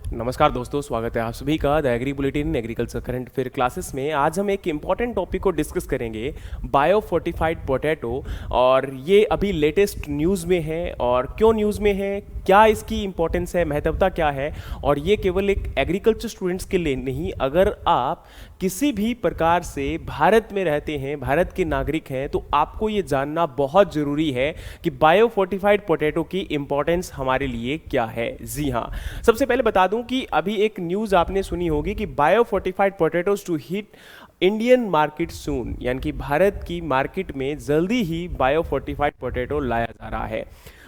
नमस्कार दोस्तों, स्वागत है आप सभी का the agri bulletin agriculture current affair classes में। आज हम एक इम्पॉर्टेंट टॉपिक को डिस्कस करेंगे, बायो फोर्टिफाइड पोटैटो। और ये अभी लेटेस्ट न्यूज़ में है। और क्यों न्यूज़ में है, क्या इसकी इंपॉर्टेंस है, महत्वता क्या है। और ये केवल एक एग्रीकल्चर स्टूडेंट्स के लिए नहीं, अगर आप किसी भी प्रकार से भारत में रहते हैं, भारत के नागरिक हैं, तो आपको ये जानना बहुत ज़रूरी है कि बायो फोर्टिफाइड पोटैटो की इंपॉर्टेंस हमारे लिए क्या है। जी हाँ, सबसे पहले बता दूं कि अभी एक न्यूज़ आपने सुनी होगी कि biofortified potatoes to hit Indian market soon, यानी कि भारत की मार्केट में जल्दी ही बायो फोर्टिफाइड पोटैटो लाया जा रहा है।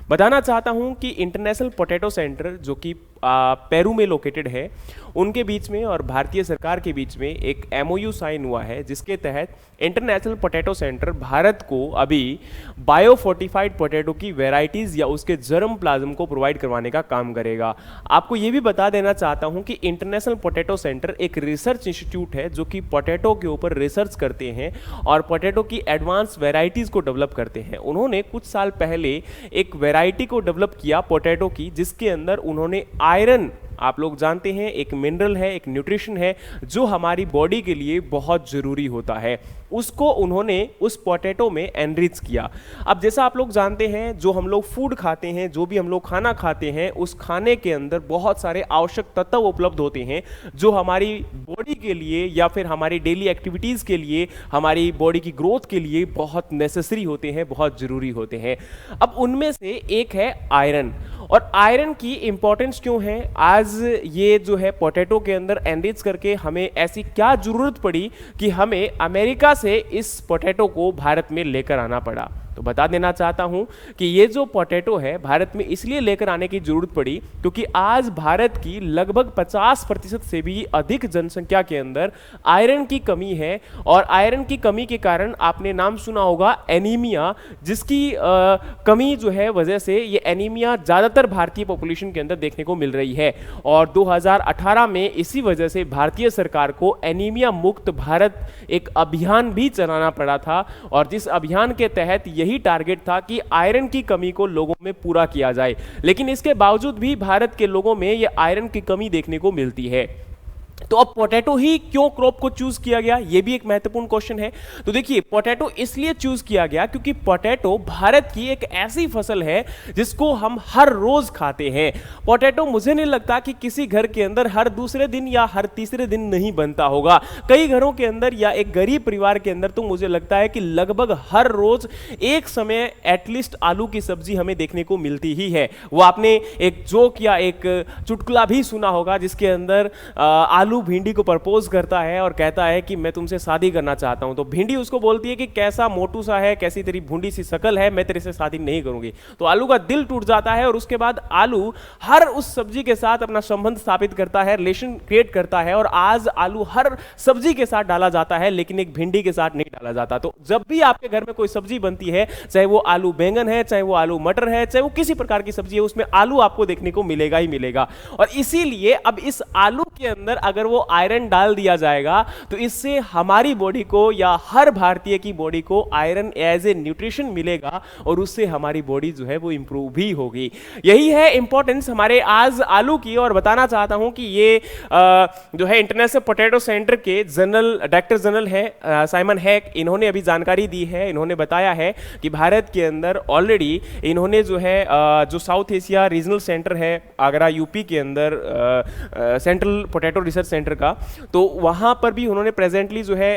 बताना चाहता हूं कि इंटरनेशनल पोटैटो सेंटर, जो कि पेरू में लोकेटेड है, उनके बीच में और भारतीय सरकार के बीच में एक एमओयू साइन हुआ है, जिसके तहत इंटरनेशनल पोटैटो सेंटर भारत को अभी बायो फोर्टिफाइड पोटैटो की वेराइटीज़ या उसके जर्म प्लाज्म को प्रोवाइड करवाने का काम करेगा। आपको ये भी बता देना चाहता हूं कि इंटरनेशनल पोटैटो सेंटर एक रिसर्च इंस्टीट्यूट है जो कि पोटैटो के ऊपर रिसर्च करते हैं और पोटैटो की एडवांस वेराइटीज़ को डेवलप करते हैं। उन्होंने कुछ साल पहले एक वेराइटी को डेवलप किया पोटैटो की, जिसके अंदर उन्होंने आयरन, आप लोग जानते हैं, एक मिनरल है, एक न्यूट्रिशन है जो हमारी बॉडी के लिए बहुत ज़रूरी होता है, उसको उन्होंने उस पोटैटो में एनरिच किया। अब जैसा आप लोग जानते हैं, जो हम लोग फूड खाते हैं, जो भी हम लोग खाना खाते हैं, उस खाने के अंदर बहुत सारे आवश्यक तत्व उपलब्ध होते हैं जो हमारी बॉडी के लिए या फिर हमारी डेली एक्टिविटीज़ के लिए, हमारी बॉडी की ग्रोथ के लिए बहुत नेसेसरी होते हैं, बहुत ज़रूरी होते हैं। अब उनमें से एक है आयरन। और आयरन की इंपॉर्टेंस क्यों है, आज ये जो है पोटैटो के अंदर एनरिच करके हमें ऐसी क्या जरूरत पड़ी कि हमें अमेरिका से इस पोटैटो को भारत में लेकर आना पड़ा। तो बता देना चाहता हूं कि ये जो पोटैटो है भारत में इसलिए लेकर आने की जरूरत पड़ी क्योंकि आज भारत की लगभग 50% से भी अधिक जनसंख्या के अंदर आयरन की कमी है। और आयरन की कमी के कारण आपने नाम सुना होगा एनीमिया, जिसकी कमी जो है वजह से ये एनीमिया ज़्यादातर भारतीय पॉपुलेशन के अंदर देखने को मिल रही है। और 2018 में इसी वजह से भारतीय सरकार को एनीमिया मुक्त भारत एक अभियान भी चलाना पड़ा था। और जिस अभियान के तहत यही टारगेट था कि आयरन की कमी को लोगों में पूरा किया जाए, लेकिन इसके बावजूद भी भारत के लोगों में यह आयरन की कमी देखने को मिलती है। तो अब पोटैटो ही क्यों क्रॉप को चूज किया गया, यह भी एक महत्वपूर्ण क्वेश्चन है। तो देखिए, पोटैटो इसलिए चूज किया गया क्योंकि पोटैटो भारत की एक ऐसी फसल है जिसको हम हर रोज खाते हैं। पोटैटो मुझे नहीं लगता कि किसी घर के अंदर हर दूसरे दिन या हर तीसरे दिन नहीं बनता होगा। कई घरों के अंदर या एक गरीब परिवार के अंदर तो मुझे लगता है कि लगभग हर रोज एक समय एटलीस्ट आलू की सब्जी हमें देखने को मिलती ही है। वो आपने एक जोक या एक चुटकुला भी सुना होगा जिसके अंदर आलू भिंडी को प्रपोज करता है और कहता है कि मैं तुमसे शादी करना चाहता हूं। तो भिंडी उसको बोलती है कि कैसा मोटू सा है, कैसी तेरी भूंडी सी शकल है, मैं तेरे से शादी नहीं करूंगी। तो आलू का दिल टूट जाता है और उसके बाद आलू हर उस सब्जी के साथ अपना संबंध स्थापित करता है, रिलेशन क्रिएट करता है। और आज आलू हर सब्जी के साथ डाला जाता है, लेकिन एक भिंडी के साथ नहीं डाला जाता। तो जब भी आपके घर में कोई सब्जी बनती है, चाहे वो आलू बैंगन है, चाहे वो आलू मटर है, चाहे वो किसी प्रकार की सब्जी है, उसमें आलू आपको देखने को मिलेगा ही मिलेगा। और इसीलिए अब इस आलू के अंदर अगर वो आयरन डाल दिया जाएगा तो इससे हमारी बॉडी को या हर भारतीय की बॉडी को आयरन एज ए न्यूट्रिशन मिलेगा और उससे हमारी बॉडी जो है वो इंप्रूव भी होगी। यही है इंपॉर्टेंस हमारे आज आलू की। और बताना चाहता हूं कि ये जो है इंटरनेशनल पोटैटो सेंटर के डायरेक्टर जनरल है साइमन हैक, इन्होंने अभी जानकारी दी है। इन्होंने बताया है कि भारत के अंदर ऑलरेडी इन्होंने जो है जो साउथ एशिया रीजनल सेंटर है आगरा यूपी के अंदर, सेंट्रल पोटैटो रिसर्च सेंटर का, तो वहां पर भी उन्होंने प्रेजेंटली जो है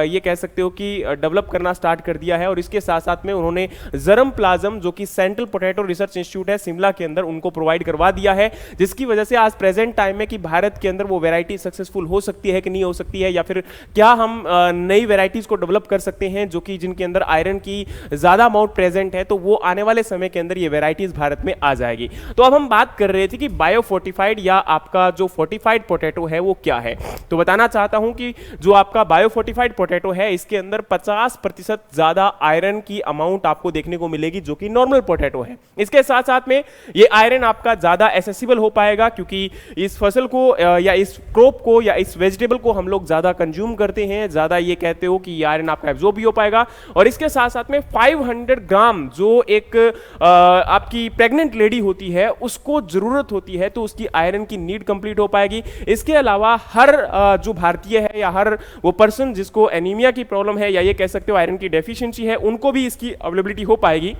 ये कह सकते हो कि डेवलप करना स्टार्ट कर दिया है। और इसके साथ साथ में उन्होंने जर्म प्लाज्म, जो कि सेंट्रल पोटैटो रिसर्च इंस्टीट्यूट है शिमला के अंदर, उनको प्रोवाइड करवा दिया है, जिसकी वजह से आज प्रेजेंट टाइम में कि भारत के अंदर वो वैरायटी सक्सेसफुल हो सकती है कि नहीं हो सकती है, या फिर क्या हम नई वैरायटीज को डेवलप कर सकते हैं जो कि जिनके अंदर आयरन की ज्यादा अमाउंट प्रेजेंट है, तो वो आने वाले समय के अंदर ये वैरायटीज भारत में आ जाएगी। तो अब हम बात कर रहे थे कि बायो फोर्टिफाइड या आपका जो फोर्टिफाइड पोटैटो पोटैटो है वो क्या है। तो बताना चाहता हूं कि जो आपका बायोफोर्टिफाइड पोटैटो है इसके अंदर 50% ज्यादा आयरन की अमाउंट आपको देखने को मिलेगी जो कि नॉर्मल पोटैटो है। इसके साथ साथ में ये आयरन आपका ज्यादा एसेसिबल हो पाएगा क्योंकि इस फसल को या इस क्रॉप को या इस वेजिटेबल को हम लोग ज्यादा कंज्यूम करते हैं, ज्यादा ये कहते हो कि ये आयरन आपका एब्जॉर्ब भी हो पाएगा। और इसके साथ साथ में 500 ग्राम जो एक आपकी प्रेग्नेंट लेडी होती है उसको जरूरत होती है तो उसकी आयरन की नीड कंप्लीट हो पाएगी। इसके अलावा हर जो भारतीय है या हर वो पर्सन जिसको एनीमिया की प्रॉब्लम है या ये कह सकते हो आयरन की डेफिशिएंसी है उनको भी इसकी अवेलेबिलिटी हो पाएगी।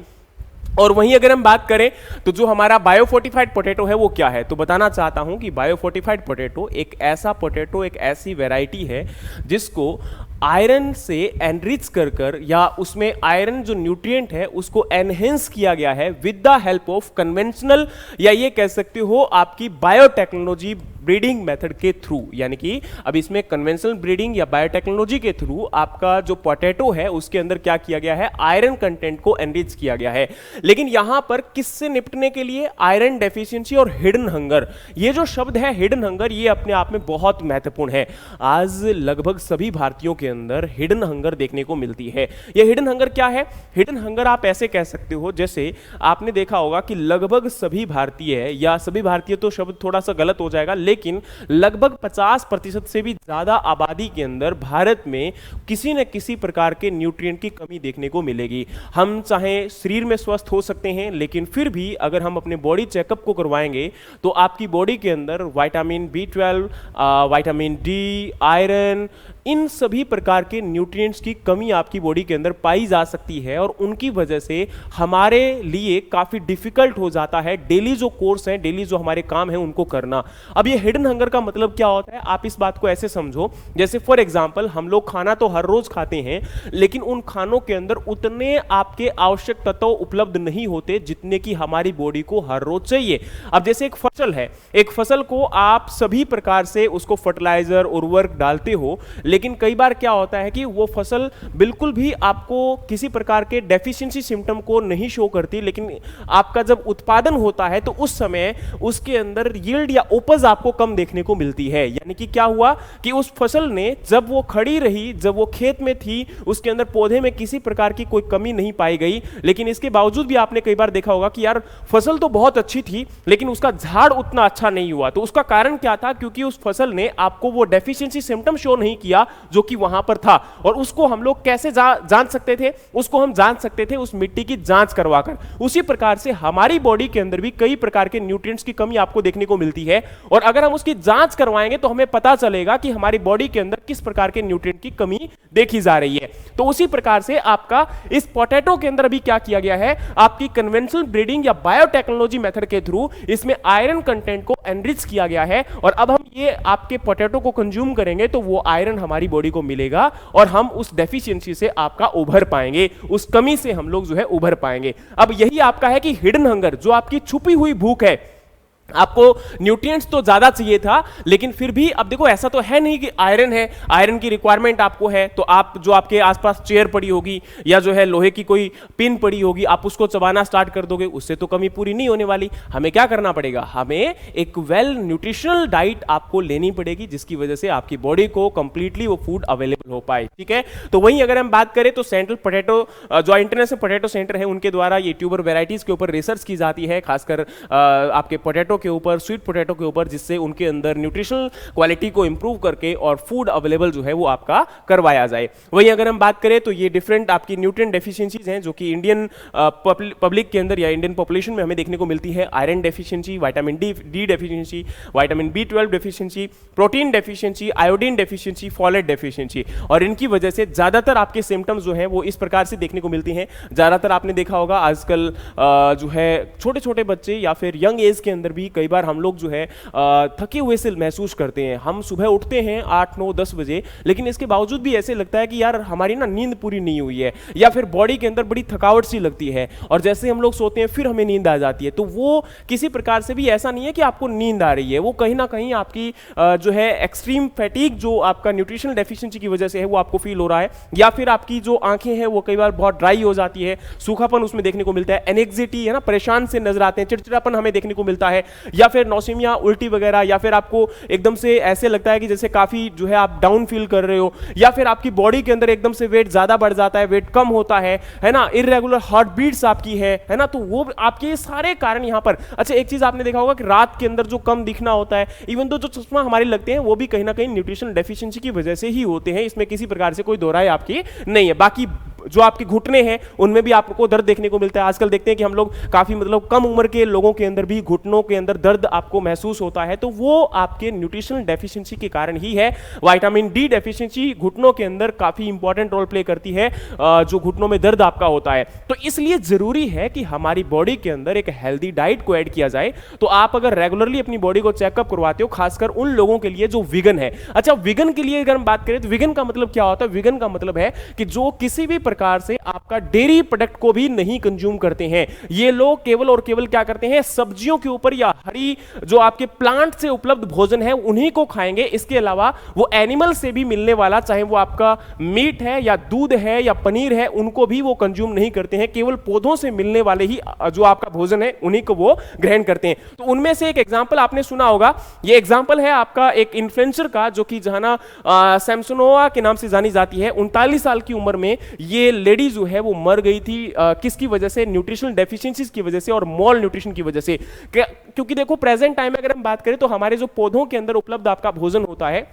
और वहीं अगर हम बात करें तो जो हमारा बायोफोर्टिफाइड पोटैटो है वो क्या है, तो बताना चाहता हूं कि बायोफोर्टिफाइड पोटैटो एक ऐसा पोटैटो, एक ऐसी वैरायटी है जिसको आयरन से एनरिच कर या उसमें आयरन जो न्यूट्रिएंट है उसको एनहेंस किया गया है with the help of conventional या ये कह सकते हो आपकी बायोटेक्नोलॉजी ब्रीडिंग मेथड के थ्रू। यानी कि अब इसमें कन्वेंशनल ब्रीडिंग या बायोटेक्नोलॉजी के थ्रू आपका जो पोटैटो है उसके अंदर क्या किया गया है, आयरन कंटेंट को एनरिच किया गया है। लेकिन यहां पर किससे निपटने के लिए, आयरन डेफिशिएंसी और हिडन हंगर। ये जो शब्द है हिडन हंगर ये अपने आप में बहुत महत्वपूर्ण है। आज लगभग सभी भारतीयों के अंदर हिडन हंगर देखने को मिलती है। ये हिडन हंगर क्या है? हिडन हंगर आप ऐसे कह सकते हो जैसे आपने देखा होगा कि लगभग सभी भारतीय, या सभी भारतीय तो शब्द थोड़ा सा गलत हो जाएगा, लेकिन लगभग 50% से भी ज्यादा आबादी के अंदर भारत में किसी न किसी प्रकार के न्यूट्रिएंट की कमी देखने को मिलेगी। हम चाहे शरीर में स्वस्थ हो सकते हैं लेकिन फिर भी अगर हम अपने बॉडी चेकअप को करवाएंगे तो आपकी बॉडी के अंदर vitamin B12, vitamin D, iron, इन सभी प्रकार के न्यूट्रिएंट्स की कमी आपकी बॉडी के अंदर पाई जा सकती है और उनकी वजह से हमारे लिए काफी डिफिकल्ट हो जाता है डेली जो कोर्स है, डेली जो हमारे काम है उनको करना। अब ये हिडन हंगर का मतलब क्या होता है, आप इस बात को ऐसे समझो जैसे फॉर एग्जांपल हम लोग खाना तो हर रोज खाते हैं लेकिन उन खानों के अंदर उतने आपके आवश्यक तत्व उपलब्ध नहीं होते जितने की हमारी बॉडी को हर रोज चाहिए। अब जैसे एक फसल है, एक फसल को आप सभी प्रकार से उसको फर्टिलाइजर, उर्वरक डालते हो, लेकिन कई बार क्या होता है कि वो फसल बिल्कुल भी आपको किसी प्रकार के डेफिशिएंसी सिम्टम को नहीं शो करती, लेकिन आपका जब उत्पादन होता है तो उस समय उसके अंदर यील्ड या उपज आपको कम देखने को मिलती है। यानी कि क्या हुआ कि उस फसल ने जब वो खड़ी रही, जब वो खेत में थी, उसके अंदर पौधे में किसी प्रकार की कोई कमी नहीं पाई गई, लेकिन इसके बावजूद भी आपने कई बार देखा होगा कि यार फसल तो बहुत अच्छी थी लेकिन उसका झाड़ उतना अच्छा नहीं हुआ। तो उसका कारण क्या था? क्योंकि उस फसल ने आपको वो डेफिशिएंसी सिम्टम शो नहीं किया जो कि वहां पर था। और उसको हम लोग कैसे जान सकते थे? उसको हम जान सकते थे उस मिट्टी की जांच करवाकर। उसी प्रकार से हमारी बॉडी के अंदर भी कई प्रकार के न्यूट्रिएंट्स की कमी आपको देखने को मिलती है और अगर हम उसकी जांच करवाएंगे तो हमें पता चलेगा कि हमारी बॉडी के अंदर किस प्रकार के न्यूट्रिएंट की कमी देखी जा रही है। तो उसी प्रकार से आपका इस पोटैटो के अंदर अभी क्या किया गया है, आपकी कन्वेंशनल ब्रीडिंग या बायोटेक्नोलॉजी मेथड के थ्रू इसमें आयरन कंटेंट को एनरिच किया गया है और अब हम ये आपके पोटैटो को कंज्यूम करेंगे तो वो आयरन हमारी बॉडी को मिलेगा और हम उस डेफिशिएंसी से आपका उभर पाएंगे, उस कमी से हम लोग जो है उभर पाएंगे। अब यही आपका है कि हिडन हंगर, जो आपकी छुपी हुई भूख है। आपको न्यूट्रिएंट्स तो ज्यादा चाहिए था लेकिन फिर भी अब देखो ऐसा तो है नहीं कि आयरन है, आयरन की रिक्वायरमेंट आपको है तो आप जो आपके आसपास चेयर पड़ी होगी या जो है लोहे की कोई पिन पड़ी होगी आप उसको चबाना स्टार्ट कर दोगे, उससे तो कमी पूरी नहीं होने वाली। हमें क्या करना पड़ेगा? हमें एक वेल न्यूट्रिशनल डाइट आपको लेनी पड़ेगी जिसकी वजह से आपकी बॉडी को कंप्लीटली वो फूड अवेलेबल हो पाए। ठीक है, तो वहीं अगर हम बात करें तो सेंट्रल पोटैटो जो इंटरनेशनल पोटैटो सेंटर है उनके द्वारा ये ट्यूबर वेराइटीज के ऊपर रिसर्च की जाती है, खासकर आपके पोटैटो के ऊपर, स्वीट पोटैटो के ऊपर, जिससे उनके अंदर न्यूट्रिशनल क्वालिटी को इंप्रूव करके और फूड अवेलेबल जो है वो आपका करवाया जाए। वहीं अगर हम बात करें तो ये डिफरेंट आपकी न्यूट्रिएंट डेफिशिएंसीज हैं जो कि इंडियन पब्लिक के अंदर या इंडियन पॉपुलेशन में हमें देखने को मिलती है। Iron deficiency, vitamin D deficiency, vitamin B12 deficiency, protein deficiency, iodine deficiency, folate deficiency, और इनकी वजह से ज्यादातर आपके सिम्टम्स जो हैं वो इस प्रकार से देखने को मिलती हैं। ज्यादातर आपने देखा होगा आजकल जो है छोटे छोटे बच्चे या फिर यंग एज के अंदर भी कई बार हम लोग जो है थके हुए से महसूस करते हैं। हम सुबह उठते हैं 8, 9, 10 बजे, लेकिन इसके बावजूद भी ऐसे लगता है कि यार हमारी ना नींद पूरी नहीं हुई है या फिर बॉडी के अंदर बड़ी थकावट सी लगती है और जैसे हम लोग सोते हैं फिर हमें नींद आ जाती है। तो वो किसी प्रकार से भी ऐसा नहीं है कि आपको नींद आ रही है, वो कहीं ना कहीं आपकी जो है एक्सट्रीम फैटीग जो आपका न्यूट्रिशनल डेफिशिएंसी की वजह से है वो आपको फील हो रहा है, या फिर आपकी जो आंखें हैं वो कई बार बहुत ड्राई हो जाती है, सूखापन उसमें देखने को मिलता है, एनेक्सिटी है ना, परेशान से नजर आते हैं, चिड़चिड़ापन हमें देखने को मिलता है, या फिर नौसीमिया, उल्टी वगैरह, या फिर आपको एकदम से ऐसे लगता है कि जैसे काफी जो है आप डाउन फील कर रहे हो, या फिर आपकी बॉडी के अंदर एकदम से वेट ज्यादा बढ़ जाता है, वेट कम होता है ना, इररेगुलर हार्ट बीट्स आपकी है ना, तो वो आपके सारे कारण यहां पर। अच्छा, एक चीज आपने देखा होगा कि रात के अंदर जो कम दिखना होता है, इवन तो जो चश्मा हमारे लगते हैं वो भी कहीं ना कहीं न्यूट्रिशन डेफिशिएंसी की वजह से ही होते हैं, इसमें किसी प्रकार से कोई दो राय आपकी नहीं है। बाकी जो आपके घुटने हैं उनमें भी आपको दर्द देखने को मिलता है। आजकल देखते हैं कि हम लोग काफी मतलब कम उम्र के लोगों के अंदर भी घुटनों के अंदर दर्द आपको महसूस होता है, तो वो आपके न्यूट्रिशनल डेफिशिएंसी के कारण ही है। विटामिन डी डेफिशिएंसी घुटनों के अंदर काफी इंपॉर्टेंट रोल प्ले करती है, जो घुटनों में दर्द आपका होता है। तो इसलिए जरूरी है कि हमारी बॉडी के अंदर एक हेल्दी डाइट को ऐड किया जाए। तो आप अगर रेगुलरली अपनी बॉडी को चेकअप करवाते हो, खासकर उन लोगों के लिए जो विगन है। अच्छा, विगन के लिए अगर हम बात करें तो विगन का मतलब क्या होता है? विगन का मतलब है कि जो किसी भी प्रकार से आपका डेयरी प्रोडक्ट को भी नहीं कंज्यूम करते हैं। ये लोग केवल और केवल क्या करते हैं, सब्जियों के ऊपर या हरी जो आपके प्लांट से उपलब्ध भोजन है उन्हीं को खाएंगे। इसके अलावा वो एनिमल से भी मिलने वाला, चाहे वो आपका मीट है या दूध है या पनीर है, उनको भी वो कंज्यूम नहीं करते हैं। केवल पौधों से मिलने वाले ही जो आपका भोजन है उन्हीं को वो ग्रहण करते हैं। तो उनमें से एक एग्जाम्पल आपने सुना होगा, ये एग्जाम्पल है आपका एक इन्फ्लुएंसर का, जो कि जहाना सैमसोनोवा के नाम से जानी जाती है। 39 साल की उम्र में ये लेडी जो है वो मर गई थी। किसकी वजह से? न्यूट्रिशनल डेफिशिएंसीज की वजह से और मॉल न्यूट्रिशन की वजह से। क्योंकि देखो प्रेजेंट टाइम में अगर हम बात करें तो हमारे जो पौधों के अंदर उपलब्ध आपका भोजन होता है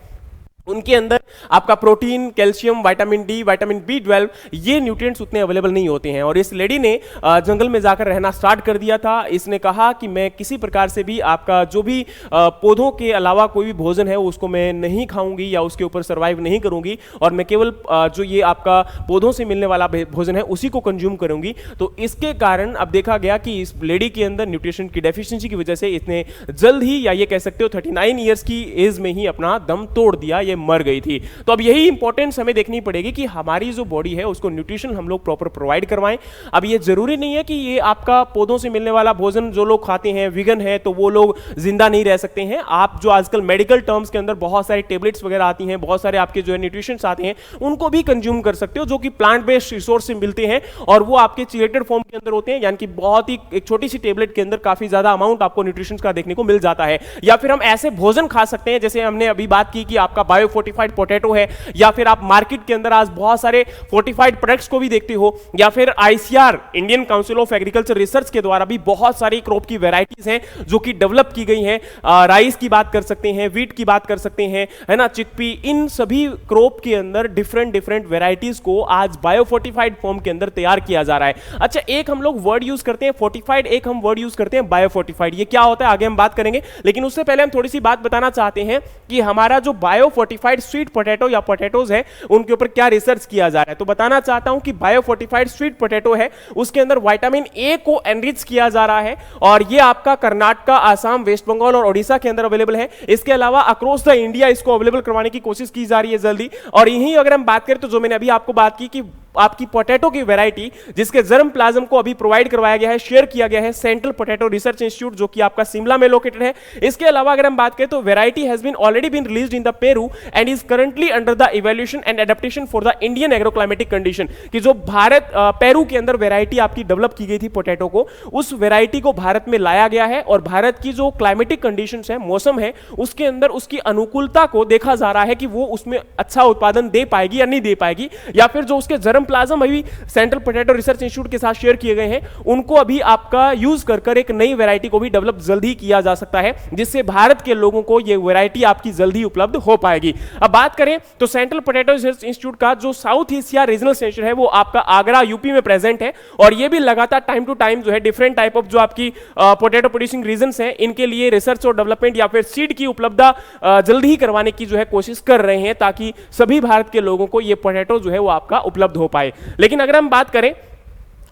उनके अंदर आपका protein, calcium, vitamin D, vitamin B12 ये न्यूट्रिएंट्स उतने अवेलेबल नहीं होते हैं। और इस लेडी ने जंगल में जाकर रहना स्टार्ट कर दिया था। इसने कहा कि मैं किसी प्रकार से भी आपका जो भी पौधों के अलावा कोई भी भोजन है उसको मैं नहीं खाऊंगी या उसके ऊपर सर्वाइव नहीं करूंगी, और मैं केवल जो ये आपका पौधों से मिलने वाला भोजन है उसी को कंज्यूम करूंगी। तो इसके कारण अब देखा गया कि इस लेडी के अंदर न्यूट्रिशन की डेफिशिएंसी की वजह से इसने जल्द ही, या ये कह सकते हो 39 ईयर्स की एज में ही अपना दम तोड़ दिया, ये मर गई थी। तो अब यही इंपॉर्टेंस हमें देखनी पड़ेगी कि हमारी जो बॉडी है उसको न्यूट्रिशन हम लोग प्रॉपर प्रोवाइड करवाएं। अब ये जरूरी नहीं है कि ये आपका पौधों से मिलने वाला भोजन जो लोग खाते हैं, विगन है, तो वो लोग जिंदा नहीं रह सकते हैं। आप जो आजकल मेडिकल टर्म्स के अंदर बहुत सारी टेबलेट्स वगैरह आती हैं, बहुत सारे आपके जो है न्यूट्रिशंस आते हैं, उनको भी कंज्यूम कर सकते हो, जो कि प्लांट बेस्ड रिसोर्स से मिलते हैं और वो आपके चिलेटेड फॉर्म के अंदर होते हैं, यानी कि बहुत ही एक छोटी सी टेबलेट के अंदर काफी ज्यादा अमाउंट आपको न्यूट्रिशंस का देखने को मिल जाता है। या फिर हम ऐसे भोजन खा सकते हैं, जैसे हमने अभी बात की कि आपका बायो फोर्टिफाइड पोटैटो है, या फिर आप मार्केट के अंदर आज बहुत सारे फोर्टिफाइड प्रोडक्ट्स को भी देखते हो, या फिर ICR Indian council of agriculture research के द्वारा भी बहुत सारी क्रॉप की वैरायटीज हैं जो कि डेवलप की गई हैं। राइस की बात कर सकते हैं, वीट की बात कर सकते हैं, है ना, चिकपी, इन सभी क्रॉप के अंदर डिफरेंट डिफरेंट वैरायटीज को आज बायो फोर्टिफाइड फॉर्म के अंदर तैयार किया जा रहा है। अच्छा, एक हम लोग वर्ड यूज करते हैं फोर्टिफाइड, एक हम वर्ड यूज करते हैं बायो फोर्टिफाइड। ये क्या होता है आगे हम बात करेंगे, लेकिन उससे पहले हम थोड़ी सी बात बताना चाहते हैं कि हमारा जो बायो फोर्टिफाइड स्वीट पोटैटो या पोटैटोज है उनके ऊपर क्या रिसर्च किया जा रहा है। तो बताना चाहता हूं कि बायो फोर्टिफाइड स्वीट पोटैटो है, उसके अंदर विटामिन ए को एनरिच किया जा रहा है, और ये आपका कर्नाटक, आसाम, वेस्ट बंगाल और ओडिशा के अंदर अवेलेबल है। इसके अलावा अक्रॉस द इंडिया इसको अवेलेबल करवाने की कोशिश की जा रही है जल्दी। और यहीं अगर हम बात करें तो जो मैंने अभी आपको बात की कि आपकी पोटैटो की वैरायटी जिसके जर्म प्लाज्म को अभी प्रोवाइड करवाया गया है, शेयर किया गया है सेंट्रल पोटैटो रिसर्च इंस्टीट्यूट, जो कि आपका शिमला में लोकेटेड है। इसके अलावा अगर हम बात करें तो variety has been already been released in the Peru and is currently under the evaluation and adaptation for the Indian agroclimatic condition. कि जो भारत पेरू के अंदर वैरायटी आपकी डेवलप की गई थी पोटैटो को, उस वैरायटी को भारत में लाया गया है और भारत की जो क्लाइमेटिक कंडीशंस है, मौसम है, उसके अंदर उसकी अनुकूलता को देखा जा रहा है कि वो उसमें अच्छा उत्पादन दे पाएगी या नहीं दे पाएगी, या फिर जो उसके जर्म प्लाज्म अभी सेंट्रल पोटैटो रिसर्च इंस्टीट्यूट के साथ शेयर किए गए हैं उनको अभी आपका यूज कर एक नई वैरायटी को भी डेवलप जल्दी किया जा सकता है, जिससे भारत के लोगों को ये वैरायटी आपकी जल्दी उपलब्ध हो पाएगी। अब बात करें तो सेंट्रल पोटैटो रिसर्च इंस्टीट्यूट का जो साउथ एशिया रीजनल सेंटर है वो आपका आगरा यूपी में प्रेजेंट है, और ये भी लगातार टाइम टू टाइम जो है डिफरेंट टाइप ऑफ जो आपकी पोटैटो प्रोड्यूसिंग रीजन्स हैं इनके लिए रिसर्च और डेवलपमेंट या फिर सीड की उपलब्धता जल्दी ही करवाने की जो है कोशिश कर रहे हैं, ताकि सभी भारत के लोगों को ये पोटैटो जो है वो आपका उपलब्ध हो पाए। लेकिन अगर हम बात करें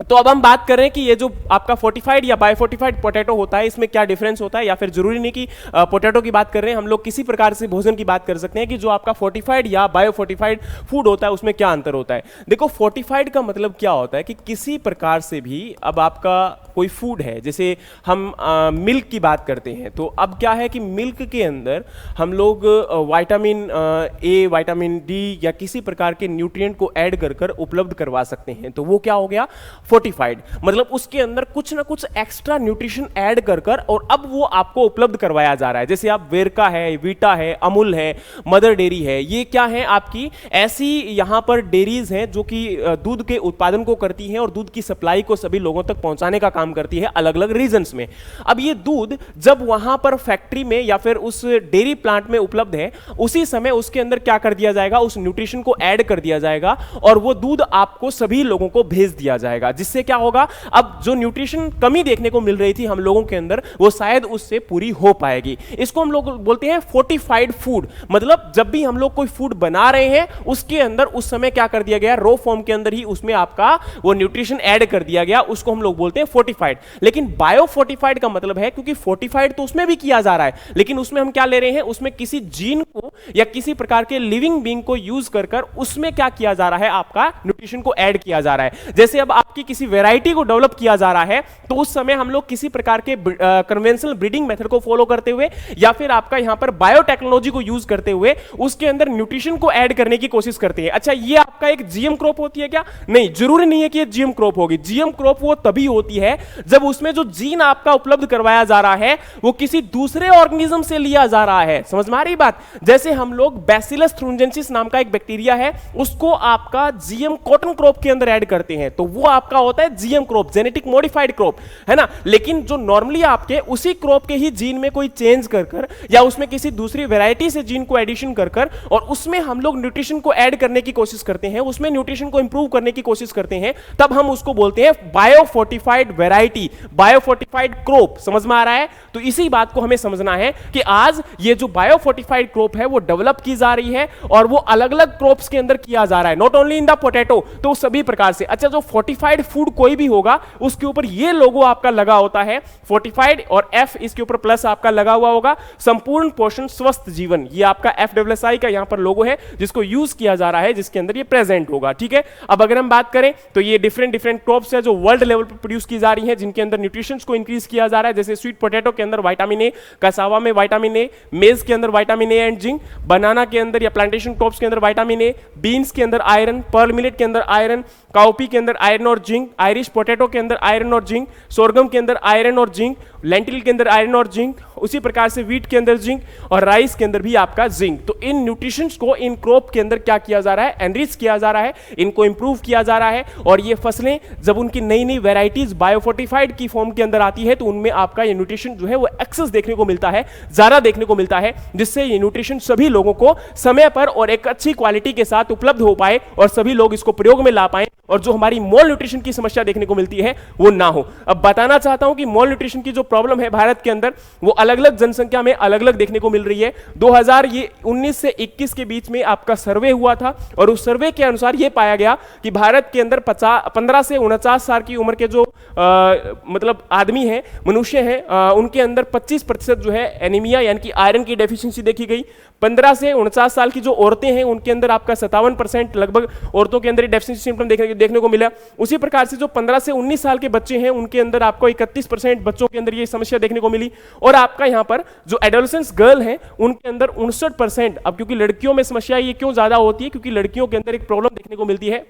तो अब हम बात कर रहे हैं कि ये जो आपका फोर्टिफाइड या बायोफोर्टिफाइड पोटैटो होता है, इसमें क्या डिफरेंस होता है, या फिर जरूरी नहीं कि पोटैटो की बात कर रहे हैं, हम लोग किसी प्रकार से भोजन की बात कर सकते हैं कि जो आपका फोर्टिफाइड या बायोफोर्टिफाइड फूड होता है उसमें क्या अंतर होता है। देखो, फोर्टिफाइड का मतलब क्या होता है कि किसी प्रकार से भी अब आपका कोई फूड है, जैसे हम मिल्क की बात करते हैं, तो अब क्या है कि मिल्क के अंदर हम लोग विटामिन ए, विटामिन डी या किसी प्रकार के न्यूट्रिएंट को ऐड कर कर उपलब्ध करवा सकते हैं, तो वो क्या हो गया, फोर्टिफाइड। मतलब उसके अंदर कुछ ना कुछ एक्स्ट्रा न्यूट्रिशन ऐड कर कर और अब वो आपको उपलब्ध करवाया जा रहा है। जैसे आप वेरका है, वीटा है, अमूल है, मदर डेयरी है, ये क्या है आपकी ऐसी यहां पर डेयरीज हैं जो कि दूध के उत्पादन को करती हैं और दूध की सप्लाई को सभी लोगों तक पहुंचाने का काम करती है अलग अलग रीजन्स में। अब ये दूध जब वहां पर फैक्ट्री में या फिर उस डेयरी प्लांट में उपलब्ध है, उसी समय उसके अंदर क्या कर दिया जाएगा, उस न्यूट्रिशन को ऐड कर दिया जाएगा और वो दूध आपको सभी लोगों को भेज दिया जाएगा, जिससे क्या होगा, अब जो न्यूट्रिशन कमी देखने को मिल रही थी हम लोगों के अंदर, वो शायद उससे पूरी हो पाएगी। इसको हम लोग बोलते हैं फोर्टिफाइड फूड। मतलब जब भी हम लोग कोई फूड बना रहे हैं उसके अंदर उस समय क्या कर दिया गया, रो फॉर्म के अंदर ही उसमें आपका वो न्यूट्रिशन ऐड कर दिया गया, उसको हम लोग बोलते हैं फोर्टिफाइड। लेकिन बायो फोर्टिफाइड का मतलब है, क्योंकि फोर्टिफाइड तो उसमें भी किया जा रहा है, लेकिन उसमें हम क्या ले रहे हैं, उसमें किसी जीन को या किसी प्रकार के लिविंग बीइंग को यूज कर कर उसमें क्या किया जा रहा है, आपका न्यूट्रिशन को ऐड किया जा रहा है। जैसे अब आपकी किसी वैरायटी को डेवलप किया जा रहा है, तो उस समय हम लोग किसी प्रकार के कन्वेंशनल ब्रीडिंग मेथड को फॉलो करते हुए या फिर आपका यहां पर बायोटेक्नोलॉजी को यूज करते हुए उसके अंदर न्यूट्रिशन को ऐड करने की कोशिश करते हैं। अच्छा, ये आपका एक जीएम क्रॉप होती है क्या? नहीं, जरूरी नहीं है कि ये जीएम क्रॉप होगी। जीएम क्रॉप वो तभी होती है जब उसमें जो जीन आपका उपलब्ध करवाया जा रहा है वो किसी दूसरे ऑर्गेनिज्म से लिया जा रहा है। समझ में आ रही बात? जैसे हम लोग बैसिलस थ्रूजेंसिस नाम का एक बैक्टीरिया है, उसको आपका जीएम कॉटन क्रॉप के अंदर ऐड करते हैं, तो वो आपका होता है GM crop, genetic modified crop, है ना। लेकिन जो नॉर्मली आपके उसी क्रॉप के ही जीन में कोई चेंज कर कर या उसमें किसी दूसरी वैरायटी से जीन को एडिशन कर कर और उसमें हम लोग न्यूट्रिशन को ऐड करने की कोशिश करते हैं, उसमें न्यूट्रिशन को इंप्रूव करने की कोशिश करते हैं, तब हम उसको बोलते हैं बायोफोर्टिफाइड वैरायटी, बायोफोर्टिफाइड क्रॉप। समझ में आ रहा है? तो इसी बात को हमें समझना है कि आज ये जो बायोफोर्टिफाइड क्रॉप है वो डेवलप की जा रही है और वो अलग अलग क्रॉप्स के अंदर किया जा रहा है, not only in the potato, तो सभी प्रकार से। अच्छा, जो फोर्टिफाइड फूड कोई भी होगा उसके ऊपर ये लोगो आपका लगा होता है फोर्टिफाइड और एफ इसके ऊपर प्लस आपका लगा हुआ होगा, संपूर्ण पोषण स्वस्थ जीवन, ये आपका FSSAI का यहां पर लोगो है जिसको यूज किया जा रहा है, जिसके अंदर ये प्रेजेंट होगा। ठीक है, अब अगर हम बात करें तो ये डिफरेंट डिफरेंट क्रॉप्स है जो वर्ल्ड लेवल पर प्रोड्यूस की जा रही है, जिनके अंदर न्यूट्रिशन को इंक्रीज किया जा रहा है। जैसे स्वीट पोटैटो के अंदर विटामिन ए, कसावा में विटामिन ए, मेज के अंदर विटामिन ए एंड जिंक, बनाना के अंदर या प्लांटेशन क्रॉप्स के अंदर विटामिन ए, बीन्स के अंदर आयरन, पर्ल मिलेट के अंदर आयरन, काउपी के अंदर आयरन और जिंक, आयरिश पोटैटो के अंदर आयरन और जिंक, सोरगम के अंदर आयरन और जिंक, लेंटिल के अंदर आयरन और जिंक, उसी प्रकार से व्हीट के अंदर जिंक और राइस के अंदर भी आपका जिंक। तो इन न्यूट्रिशंस को इन क्रॉप के अंदर क्या किया जा रहा है, एनरिच किया जा रहा है, इनको इंप्रूव किया जा रहा है। और ये फसलें जब उनकी नई नई वैरायटीज बायोफोर्टिफाइड की फॉर्म के अंदर आती है तो उनमें आपका ये न्यूट्रिशन जो है वो एक्सेस देखने को मिलता है, ज्यादा देखने को मिलता है, जिससे ये न्यूट्रिशन सभी लोगों को समय पर और एक अच्छी क्वालिटी के साथ उपलब्ध हो पाए और सभी लोग इसको प्रयोग में ला पाए और जो हमारी मोल न्यूट्रिशन की समस्या देखने को मिलती है वो ना हो। अब बताना चाहता हूं कि मोल न्यूट्रिशन की जो प्रॉब्लम है भारत के अंदर वो अलग अलग जनसंख्या में अलग अलग देखने को मिल रही है। 2019 से 21 के बीच में आपका सर्वे हुआ था और उस सर्वे के अनुसार यह पाया गया कि भारत के अंदर 15 से 49 साल की उम्र के जो मतलब आदमी हैं, मनुष्य हैं, उनके अंदर 25% जो है एनीमिया यानी कि आयरन की डेफिशिएंसी देखी गई। 15 से 49 साल की जो औरतें हैं उनके अंदर आपका 57% लगभग औरतों के अंदर डेफिशिएंसी सिम्टम देखने को मिला। उसी प्रकार से जो 15 से 19 साल के बच्चे हैं उनके अंदर आपको 31% बच्चों के अंदर ये समस्या देखने को मिली। और आपका यहाँ पर जो एडोलेसेंस गर्ल हैं उनके अंदर 59%। अब क्योंकि लड़कियों में समस्या ये क्यों ज्यादा होती है, क्योंकि लड़कियों के अंदर एक प्रॉब्लम देखने को मिलती है,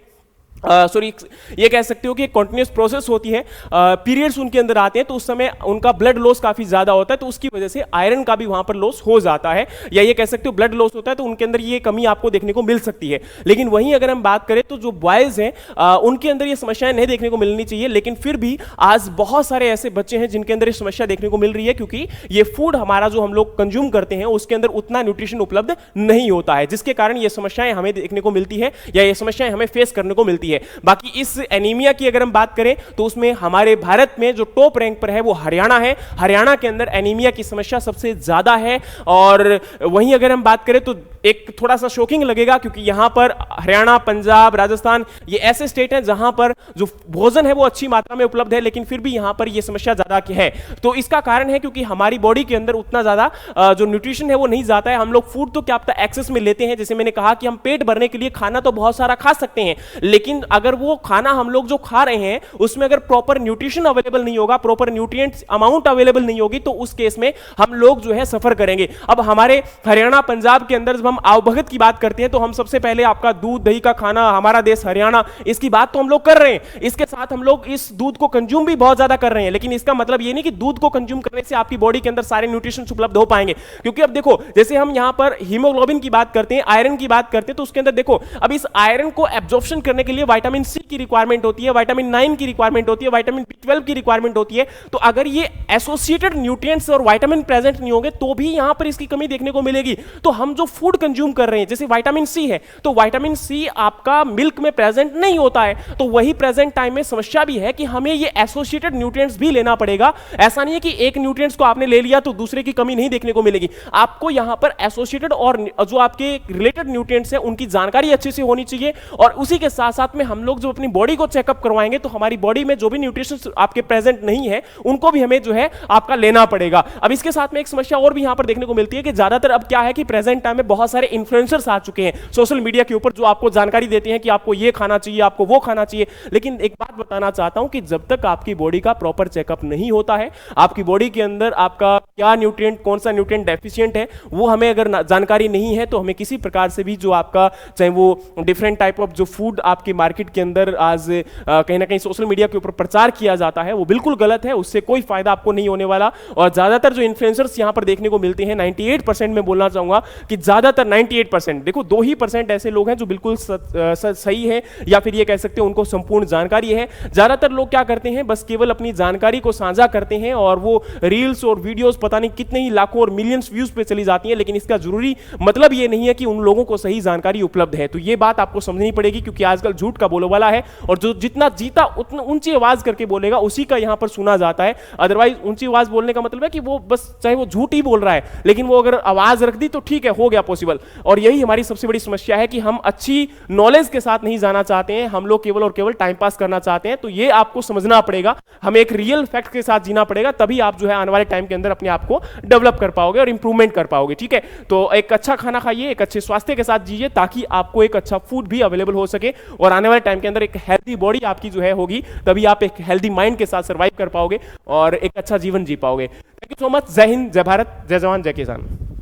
सॉरी ये कह सकते हो कि एक कॉन्टिन्यूस प्रोसेस होती है, पीरियड्स उनके अंदर आते हैं तो उस समय उनका ब्लड लॉस काफी ज्यादा होता है, तो उसकी वजह से आयरन का भी वहां पर लॉस हो जाता है, या ये कह सकते हो ब्लड लॉस होता है, तो उनके अंदर ये कमी आपको देखने को मिल सकती है। लेकिन वहीं अगर हम बात करें तो जो बॉयज हैं उनके अंदर ये समस्याएं नहीं देखने को मिलनी चाहिए, लेकिन फिर भी आज बहुत सारे ऐसे बच्चे हैं जिनके अंदर ये समस्या देखने को मिल रही है, क्योंकि ये फूड हमारा जो हम लोग कंज्यूम करते हैं उसके अंदर उतना न्यूट्रिशन उपलब्ध नहीं होता है, जिसके कारण ये समस्याएं हमें देखने को मिलती है या ये समस्याएं हमें फेस करने को मिलती है। बाकी इस एनीमिया की अगर हम बात करें तो उसमें हमारे भारत में जो टॉप रैंक पर है वो हरियाणा है। हरियाणा के अंदर एनीमिया की समस्या सबसे ज्यादा है। और वहीं अगर हम बात करें तो एक थोड़ा सा शॉकिंग लगेगा, क्योंकि यहां पर हरियाणा, पंजाब, राजस्थान ये ऐसे स्टेट हैं जहां पर जो भोजन है वो अच्छी मात्रा में उपलब्ध है, लेकिन फिर भी यहां पर ये समस्या ज्यादा की है। तो इसका कारण है क्योंकि हमारी बॉडी के अंदर उतना ज्यादा जो न्यूट्रिशन है वो नहीं जाता है। हम लोग फूड तो क्या पता एक्सेस में लेते हैं, जैसे मैंने कहा कि हम पेट भरने के लिए खाना तो बहुत सारा खा सकते हैं, लेकिन अगर वो खाना हम लोग जो खा रहे हैं उसमें अगर प्रॉपर न्यूट्रिशन अवेलेबल नहीं होगा, प्रॉपर न्यूट्रिएंट्स अमाउंट अवेलेबल नहीं होगी, तो उस केस में हम लोग जो है सफर करेंगे। अब हमारे हरियाणा, पंजाब के अंदर जब हम आवभगत की बात करते हैं तो हम सबसे पहले आपका दूध दही का खाना, हमारा देश हरियाणा, इसकी बात तो हम लोग कर रहे हैं। इसके साथ हम लोग इस दूध को कंज्यूम भी बहुत ज्यादा कर रहे हैं, लेकिन इसका मतलब ये नहीं कि दूध को कंज्यूम करने से आपकी बॉडी के अंदर सारे न्यूट्रिशन उपलब्ध हो पाएंगे। क्योंकि अब देखो, जैसे हम यहां पर हीमोग्लोबिन की बात करते हैं, आयरन की बात करते हैं, तो उसके अंदर देखो अब इस आयरन को एब्जॉर्प्शन करने के लिए विटामिन सी की रिक्वायरमेंट होती है, विटामिन 9 की रिक्वायरमेंट होती है, विटामिन B12 की रिक्वायरमेंट होती है। तो अगर ये एसोसिएटेड न्यूट्रिएंट्स और विटामिन प्रेजेंट नहीं होंगे तो भी यहां पर इसकी कमी देखने को मिलेगी। तो हम जो फूड कंज्यूम कर रहे हैं, जैसे विटामिन सी है, तो विटामिन सी आपका मिल्क में प्रेजेंट नहीं होता है, तो वही प्रेजेंट टाइम में समस्या भी है कि हमें ये एसोसिएटेड न्यूट्रिएंट्स भी लेना पड़ेगा। ऐसा नहीं है कि एक न्यूट्रिएंट्स को आपने ले लिया तो दूसरे की कमी नहीं देखने को मिलेगी। आपको यहां पर एसोसिएटेड और जो आपके रिलेटेड न्यूट्रिएंट्स हैं उनकी जानकारी अच्छे से होनी चाहिए, और उसी के साथ साथ में हम लोग जो अपनी बॉडी को चेकअप करवाएंगे तो हमारी बॉडी में जो भी न्यूट्रिशन आपके प्रेजेंट नहीं है उनको भी हमें जो है आपका लेना पड़ेगा। अब इसके साथ में एक समस्या और भी यहां पर देखने को मिलती है कि ज्यादातर अब क्या है कि प्रेजेंट टाइम में बहुत सारे इन्फ्लुएंसर्स आ चुके हैं सोशल मीडिया के ऊपर, जो आपको जानकारी देते हैं कि आपको ये खाना चाहिए, आपको वो खाना चाहिए। लेकिन एक बात बताना चाहता हूं कि जब तक आपकी बॉडी का प्रॉपर चेकअप नहीं होता है, आपकी बॉडी के अंदर आपका क्या न्यूट्रिएंट, कौन सा न्यूट्रिएंट डेफिशिएंट है, वो हमें अगर जानकारी नहीं है, तो हमें किसी प्रकार से भी जो आपका चाहे वो डिफरेंट टाइप ऑफ जो फूड आपके मार्केट के अंदर आज कहीं ना कहीं सोशल मीडिया के ऊपर प्रचार किया जाता है वो बिल्कुल गलत है, उससे कोई फायदा आपको नहीं होने वाला। और ज्यादातर जो इन्फ्लुएंसर्स यहां पर देखने को मिलते हैं, 98% में बोलना चाहूंगा कि ज्यादातर 98%, देखो 2% ऐसे लोग हैं जो बिल्कुल सही है, या फिर ये कह सकते हैं उनको संपूर्ण जानकारी है। ज्यादातर लोग क्या करते हैं, बस केवल अपनी जानकारी को साझा करते हैं और वो रील्स और वीडियोस पता नहीं कितने ही लाखों और मिलियंस व्यूज पे चली जाती हैं, लेकिन इसका जरूरी मतलब ये नहीं है कि उन लोगों को सही जानकारी उपलब्ध है। तो ये बात आपको समझनी पड़ेगी, क्योंकि आजकल झूठ का बोलबाला है, और जो जितना जीता उतना ऊंची आवाज करके बोलेगा उसी का यहां पर सुना जाता है। अदरवाइज ऊंची आवाज बोलने का मतलब है कि वो बस चाहे वो झूठ ही बोल रहा है, लेकिन वो अगर आवाज रख दी तो ठीक है, हो गया पॉसिबल। और यही हमारी सबसे बड़ी समस्या है कि हम अच्छी नॉलेज के साथ नहीं जाना चाहते हैं, हम लोग केवल और केवल टाइम पास करना चाहते हैं। तो ये आपको समझना पड़ेगा, हमें एक रियल फैक्ट के साथ जीना पड़ेगा, तभी आप जो है आने वाले टाइम के अंदर अपने आप को डेवलप कर पाओगे और इंप्रूवमेंट कर पाओगे। ठीक है, तो एक अच्छा खाना खाइए, एक अच्छे स्वास्थ्य के साथ जीजिए, ताकि आपको एक अच्छा फूड भी अवेलेबल हो सके और आने वाले टाइम के अंदर एक हेल्दी बॉडी आपकी जो है होगी, तभी आप एक हेल्दी माइंड के साथ सर्वाइव कर पाओगे और एक अच्छा जीवन जी पाओगे। Thank you so much. जय हिंद, जय भारत, जय जवान, जय किसान।